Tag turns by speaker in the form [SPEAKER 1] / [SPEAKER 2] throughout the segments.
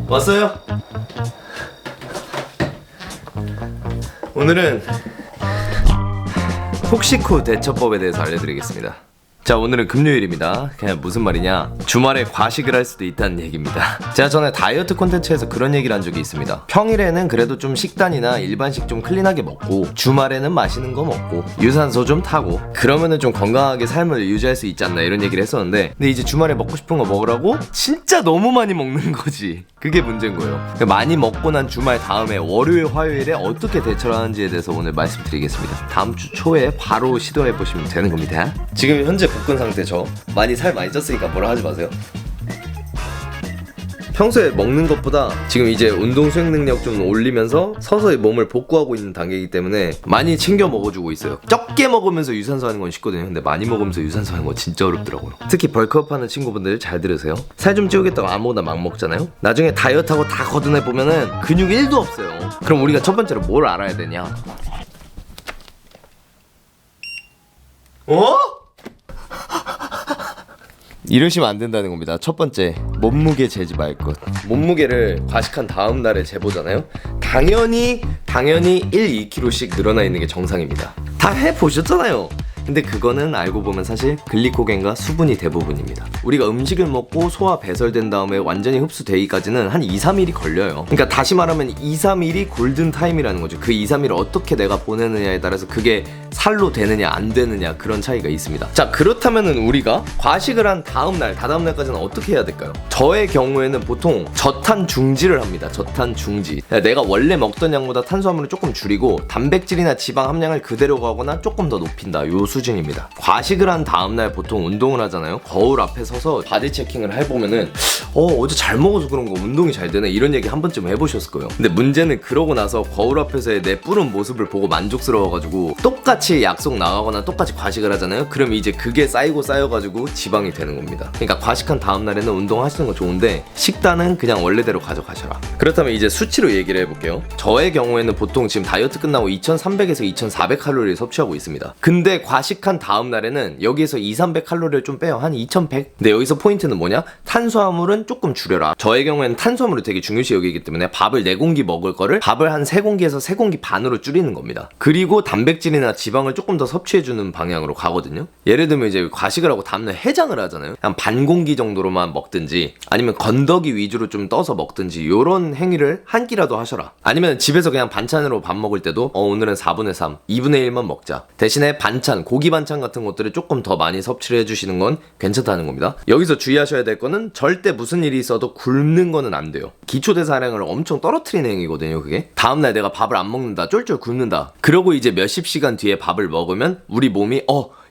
[SPEAKER 1] 왔어요? 오늘은 폭식후 대처법에 대해서 알려드리겠습니다. 자, 오늘은 금요일입니다. 그냥 무슨 말이냐, 주말에 과식을 할 수도 있다는 얘기입니다. 제가 전에 다이어트 콘텐츠에서 그런 얘기를 한 적이 있습니다. 평일에는 그래도 좀 식단이나 일반식 좀 클린하게 먹고, 주말에는 맛있는 거 먹고 유산소 좀 타고 그러면은 좀 건강하게 삶을 유지할 수 있지 않나, 이런 얘기를 했었는데, 근데 이제 주말에 먹고 싶은 거 먹으라고 진짜 너무 많이 먹는 거지. 그게 문제인 거예요. 많이 먹고 난 주말 다음에 월요일 화요일에 어떻게 대처를 하는지에 대해서 오늘 말씀드리겠습니다. 다음 주 초에 바로 시도해 보시면 되는 겁니다. 지금 현재 볶은 상태죠. 많이 살 많이 쪘으니까 뭐라 하지 마세요. 평소에 먹는 것보다 지금 이제 운동 수행 능력 좀 올리면서 서서히 몸을 복구하고 있는 단계이기 때문에 많이 챙겨 먹어주고 있어요. 적게 먹으면서 유산소 하는 건 쉽거든요. 근데 많이 먹으면서 유산소 하는 건 진짜 어렵더라고요. 특히 벌크업 하는 친구분들 잘 들으세요. 살 좀 찌우겠다고 아무거나 막 먹잖아요. 나중에 다이어트하고 다 걷어내 보면은 근육이 1도 없어요. 그럼 우리가 첫 번째로 뭘 알아야 되냐? 이러시면 안 된다는 겁니다. 첫 번째, 몸무게 재지 말 것. 몸무게를 과식한 다음 날에 재보잖아요. 당연히 1, 2kg씩 늘어나 있는 게 정상입니다. 다 해보셨잖아요. 근데 그거는 알고 보면 사실 글리코겐과 수분이 대부분입니다. 우리가 음식을 먹고 소화 배설된 다음에 완전히 흡수되기까지는 한 2, 3일이 걸려요. 그러니까 다시 말하면 2, 3일이 골든타임이라는 거죠. 그 2, 3일을 어떻게 내가 보내느냐에 따라서 그게 살로 되느냐 안 되느냐, 그런 차이가 있습니다. 자, 그렇다면은 우리가 과식을 한 다음날, 다다음 날까지는 어떻게 해야 될까요? 저의 경우에는 보통 저탄 중지를 합니다. 저탄 중지. 내가 원래 먹던 양보다 탄수화물을 조금 줄이고 단백질이나 지방 함량을 그대로 가거나 조금 더 높인다, 요 수준입니다. 과식을 한 다음날 보통 운동을 하잖아요. 거울 앞에 서서 바디 체킹을 해보면은 어제 잘 먹어서 그런 거 운동이 잘 되네, 이런 얘기 한 번쯤 해보셨을 거예요. 근데 문제는 그러고 나서 거울 앞에서의 내 뿌른 모습을 보고 만족스러워가지고 똑같이 약속 나가거나 똑같이 과식을 하잖아요. 그럼 이제 그게 쌓여가지고 지방이 되는 겁니다. 그러니까 과식한 다음날에는 운동하시는 거 좋은데 식단은 그냥 원래대로 가져가셔라. 그렇다면 이제 수치로 얘기를 해볼게요. 저의 경우에는 보통 지금 다이어트 끝나고 2300에서 2400칼로리를 섭취하고 있습니다. 근데 과식한 다음날에는 여기에서 200-300칼로리를 좀 빼요. 한 2100. 근데 여기서 포인트는 뭐냐? 탄수화물은 조금 줄여라. 저의 경우에는 탄수화물을 되게 중요시 여기기 때문에 밥을 4공기 먹을 거를 밥을 한 3공기에서 3공기 반으로 줄이는 겁니다. 그리고 단백질이나 지방을 조금 더 섭취해주는 방향으로 가거든요. 예를 들면 이제 과식을 하고 다음날 해장을 하잖아요. 한 반 공기 정도로만 먹든지 아니면 건더기 위주로 좀 떠서 먹든지, 요런 행위를 한 끼라도 하셔라. 아니면 집에서 그냥 반찬으로 밥 먹을 때도 오늘은 4분의 3, 2분의 1만 먹자. 대신에 반찬, 고기 반찬 같은 것들을 조금 더 많이 섭취를 해주시는 건 괜찮다는 겁니다. 여기서 주의하셔야 될 거는 절대 무슨 일이 있어도 굶는 거는 안 돼요. 기초대사량을 엄청 떨어뜨리는 행위거든요, 그게. 다음날 내가 밥을 안 먹는다, 쫄쫄 굶는다, 그러고 이제 몇십 시간 뒤에 밥을 먹으면 우리 몸이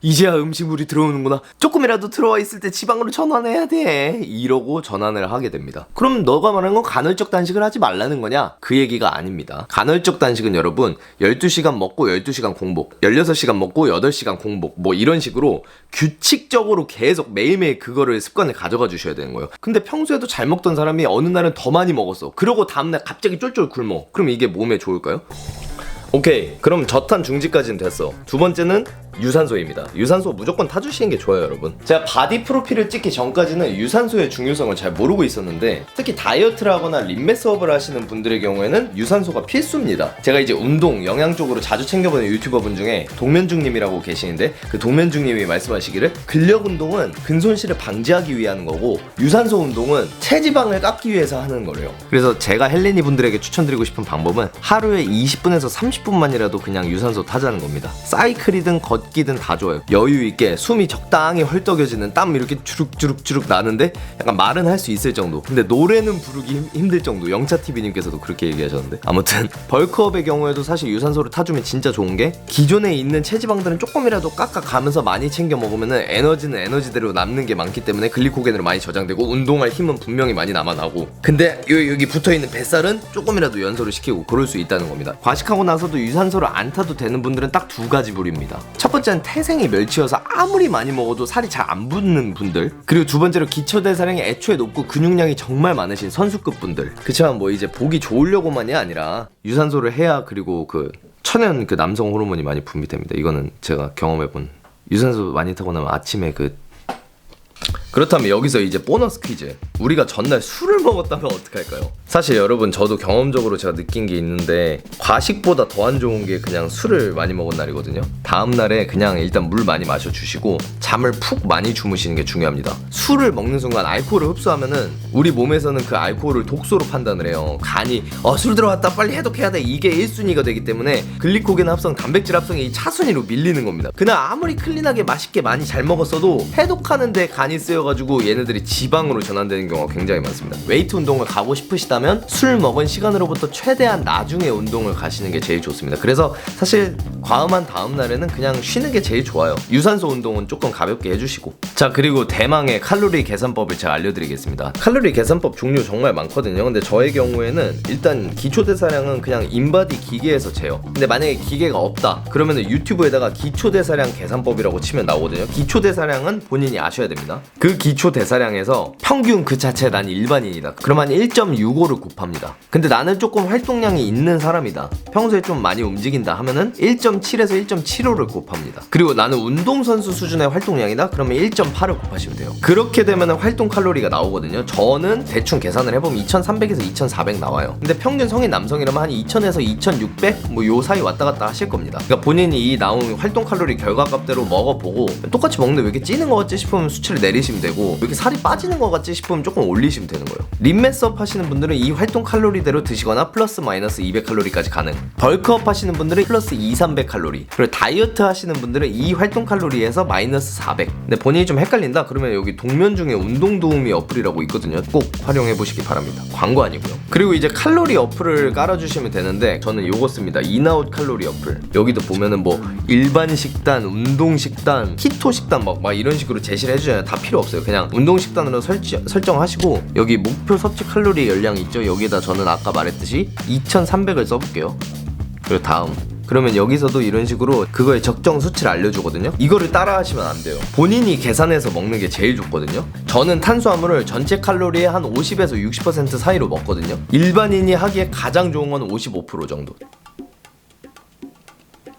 [SPEAKER 1] 이제야 음식물이 들어오는구나, 조금이라도 들어와 있을 때 지방으로 전환해야 돼, 이러고 전환을 하게 됩니다. 그럼 너가 말하는 건 간헐적 단식을 하지 말라는 거냐? 그 얘기가 아닙니다. 간헐적 단식은 여러분 12시간 먹고 12시간 공복, 16시간 먹고 8시간 공복, 뭐 이런 식으로 규칙적으로 계속 매일매일 그거를 습관을 가져가 주셔야 되는 거예요. 근데 평소에도 잘 먹던 사람이 어느 날은 더 많이 먹었어. 그러고 다음날 갑자기 쫄쫄 굶어. 그럼 이게 몸에 좋을까요? 오케이, 그럼 저탄 중지까지는 됐어. 두 번째는 유산소입니다. 유산소 무조건 타주시는 게 좋아요, 여러분. 제가 바디 프로필을 찍기 전까지는 유산소의 중요성을 잘 모르고 있었는데, 특히 다이어트를 하거나 림메 수업을 하시는 분들의 경우에는 유산소가 필수입니다. 제가 이제 운동, 영양 쪽으로 자주 챙겨보는 유튜버 분 중에 동면중님이라고 계시는데, 그 동면중님이 말씀하시기를 근력 운동은 근손실을 방지하기 위해 하는 거고, 유산소 운동은 체지방을 깎기 위해서 하는 거래요. 그래서 제가 헬레니 분들에게 추천드리고 싶은 방법은 하루에 20분에서 30분만이라도 그냥 유산소 타자는 겁니다. 사이클이든 걷기든 다 좋아요. 여유 있게 숨이 적당히 헐떡여지는, 땀 이렇게 주룩주룩 나는데 약간 말은 할 수 있을 정도, 근데 노래는 부르기 힘들 정도. 영차TV님께서도 그렇게 얘기하셨는데, 아무튼 벌크업의 경우에도 사실 유산소를 타주면 진짜 좋은 게, 기존에 있는 체지방들은 조금이라도 깎아가면서 많이 챙겨 먹으면은 에너지는 에너지대로 남는 게 많기 때문에 글리코겐으로 많이 저장되고 운동할 힘은 분명히 많이 남아나고, 근데 여기 붙어있는 뱃살은 조금이라도 연소를 시키고 그럴 수 있다는 겁니다. 과식하고 나서도 유산소를 안 타도 되는 분들은 딱 두 가지 부류입니다. 첫 번째는 태생이 멸치여서 아무리 많이 먹어도 살이 잘 안 붙는 분들, 그리고 두 번째로 기초대사량이 애초에 높고 근육량이 정말 많으신 선수급 분들. 그치만 뭐 이제 보기 좋으려고만이 아니라 유산소를 해야, 그리고 그 천연 그 남성 호르몬이 많이 분비됩니다. 이거는 제가 경험해본. 유산소 많이 타고 나면 아침에 그 그렇다면 여기서 이제 보너스 퀴즈. 우리가 전날 술을 먹었다면 어떡할까요? 사실 여러분 저도 경험적으로 제가 느낀 게 있는데 과식보다 더 안 좋은 게 그냥 술을 많이 먹은 날이거든요. 다음날에 그냥 일단 물 많이 마셔주시고 잠을 푹 많이 주무시는 게 중요합니다. 술을 먹는 순간 알코올을 흡수하면은 우리 몸에서는 그 알코올을 독소로 판단을 해요. 간이 술 들어왔다 빨리 해독해야 돼, 이게 1순위가 되기 때문에 글리코겐 합성, 단백질 합성이 이 차순위로 밀리는 겁니다. 그날 아무리 클린하게 맛있게 많이 잘 먹었어도 해독하는데 간이 쓰여가지고 얘네들이 지방으로 전환되는 경우가 굉장히 많습니다. 웨이트 운동을 가고 싶으시다면 술 먹은 시간으로부터 최대한 나중에 운동을 가시는 게 제일 좋습니다. 그래서 사실 과음한 다음날에는 그냥 쉬는 게 제일 좋아요. 유산소 운동은 조금 가볍게 해주시고. 자, 그리고 대망의 칼로리 계산법을 제가 알려드리겠습니다. 칼로리 계산법 종류 정말 많거든요. 근데 저의 경우에는 일단 기초대사량은 그냥 인바디 기계에서 재요. 근데 만약에 기계가 없다 그러면 유튜브에다가 기초대사량 계산법이라고 치면 나오거든요. 기초대사량은 본인이 아셔야 됩니다. 그 기초대사량에서 평균 그 자체 난 일반인이다 그러면 1.65를 곱합니다. 근데 나는 조금 활동량이 있는 사람이다, 평소에 좀 많이 움직인다 하면은 1.7에서 1.75를 곱합니다. 그리고 나는 운동선수 수준의 활동량이다 그러면 1.8을 곱하시면 돼요. 그렇게 되면 활동 칼로리가 나오거든요. 저는 대충 계산을 해보면 2300에서 2400 나와요. 근데 평균 성인 남성이라면 한 2000에서 2600 뭐 요 사이 왔다 갔다 하실 겁니다. 그러니까 본인이 이 나온 활동 칼로리 결과값대로 먹어보고 똑같이 먹는데 왜 이렇게 찌는 것 같지 싶으면 수치를 내리시면 되고, 왜 이렇게 살이 빠지는 것 같지 싶으면 조금 올리시면 되는 거예요. 림매스업 하시는 분들은 이 활동 칼로리대로 드시거나 플러스 마이너스 200칼로리까지 가능. 벌크업 하시는 분들은 플러스 200-300칼로리. 그리고 다이어트 하시는 분들은 이 활동 칼로리에서 마이너스 400. 근데 본인이 좀 헷갈린다 그러면 여기 동면 중에 운동 도우미 어플이라고 있거든요. 꼭 활용해 보시기 바랍니다. 광고 아니고요. 그리고 이제 칼로리 어플을 깔아주시면 되는데 저는 요거 씁니다. 인아웃 칼로리 어플. 여기도 보면은 뭐 일반 식단, 운동 식단, 키토 식단 막 이런 식으로 제시를 해주잖아요. 다 필요 없어요. 그냥 운동 식단으로 설정하시고 여기 목표 섭취 칼로리 열량이 있죠. 여기에다 저는 아까 말했듯이 2300을 써볼게요. 그리고 다음. 그러면 여기서도 이런 식으로 그거의 적정 수치를 알려주거든요. 이거를 따라 하시면 안 돼요. 본인이 계산해서 먹는 게 제일 좋거든요. 저는 탄수화물을 전체 칼로리의 한 50에서 60% 사이로 먹거든요. 일반인이 하기에 가장 좋은 건 55% 정도.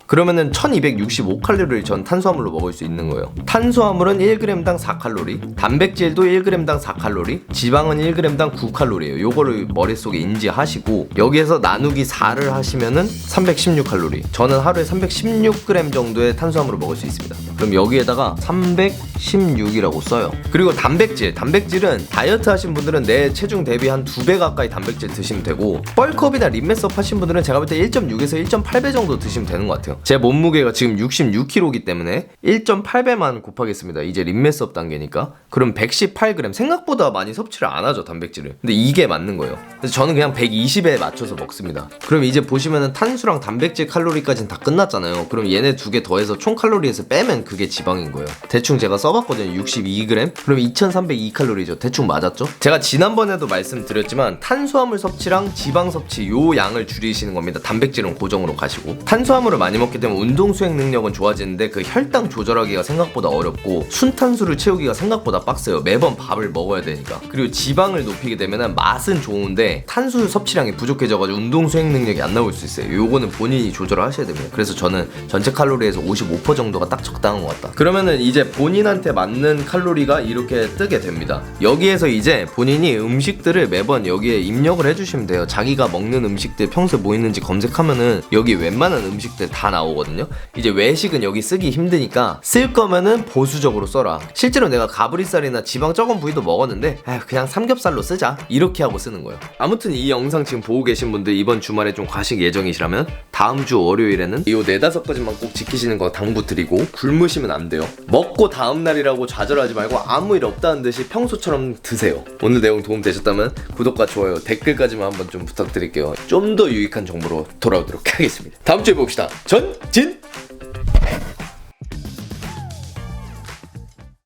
[SPEAKER 1] 그러면은 1265칼로리를 전 탄수화물로 먹을 수 있는 거예요. 탄수화물은 1g당 4칼로리, 단백질도 1g당 4칼로리, 지방은 1g당 9칼로리예요. 요거를 머릿속에 인지하시고 여기에서 나누기 4를 하시면은 316칼로리. 저는 하루에 316g 정도의 탄수화물을 먹을 수 있습니다. 그럼 여기에다가 316이라고 써요. 그리고 단백질은 다이어트 하신 분들은 내 체중 대비 한 2배 가까이 단백질 드시면 되고, 뻘컵이나 림매스업 하신 분들은 제가 볼 때 1.6에서 1.8배 정도 드시면 되는 것 같아요. 제 몸무게가 지금 66kg이기 때문에 1.8배만 곱하겠습니다. 이제 림매스업 단계니까. 그럼 118g. 생각보다 많이 섭취를 안 하죠, 단백질을. 근데 이게 맞는 거예요. 그래서 저는 그냥 120에 맞춰서 먹습니다. 그럼 이제 보시면은 탄수랑 단백질 칼로리까지는 다 끝났잖아요. 그럼 얘네 두 개 더해서 총 칼로리에서 빼면 그게 지방인 거예요. 대충 제가 써봤거든요. 62g. 그럼 2302칼로리죠. 대충 맞았죠? 제가 지난번에도 말씀드렸지만 탄수화물 섭취랑 지방 섭취 요 양을 줄이시는 겁니다. 단백질은 고정으로 가시고. 탄수화물을 많이 먹기 때문에 운동 수행 능력은 좋아지는데 그 혈당 조절하기가 생각보다 어렵고 순탄수를 채우기가 생각보다 빡세요. 매번 밥을 먹어야 되니까. 그리고 지방을 높이게 되면 맛은 좋은데 탄수 섭취량이 부족해져가지고 운동 수행 능력이 안 나올 수 있어요. 요거는 본인이 조절을 하셔야 됩니다. 그래서 저는 전체 칼로리에서 55% 정도가 딱 적당한 것 같다. 그러면은 이제 본인한테 맞는 칼로리가 이렇게 뜨게 됩니다. 여기에서 이제 본인이 음식들을 매번 여기에 입력을 해주시면 돼요. 자기가 먹는 음식들 평소에 뭐 있는지 검색하면은 여기 웬만한 음식들 다 나오거든요. 이제 외식은 여기 쓰기 힘드니까 쓸 거면은 보수적으로 써라. 실제로 내가 가브리살이나 지방 적은 부위도 먹었는데 그냥 삼겹살로 쓰자 이렇게 하고 쓰는 거예요. 아무튼 이 영상 지금 보고 계신 분들 이번 주말에 좀 과식 예정이시라면 다음 주 월요일에는 이 4-5가지만 꼭 지키시는 거 당부드리고 굶으시면 안 돼요. 먹고 다음날이라고 좌절하지 말고 아무 일 없다는 듯이 평소처럼 드세요. 오늘 내용 도움 되셨다면 구독과 좋아요, 댓글까지만 한번 좀 부탁드릴게요. 좀 더 유익한 정보로 돌아오도록 하겠습니다. 다음 주에 봅시다. 전진!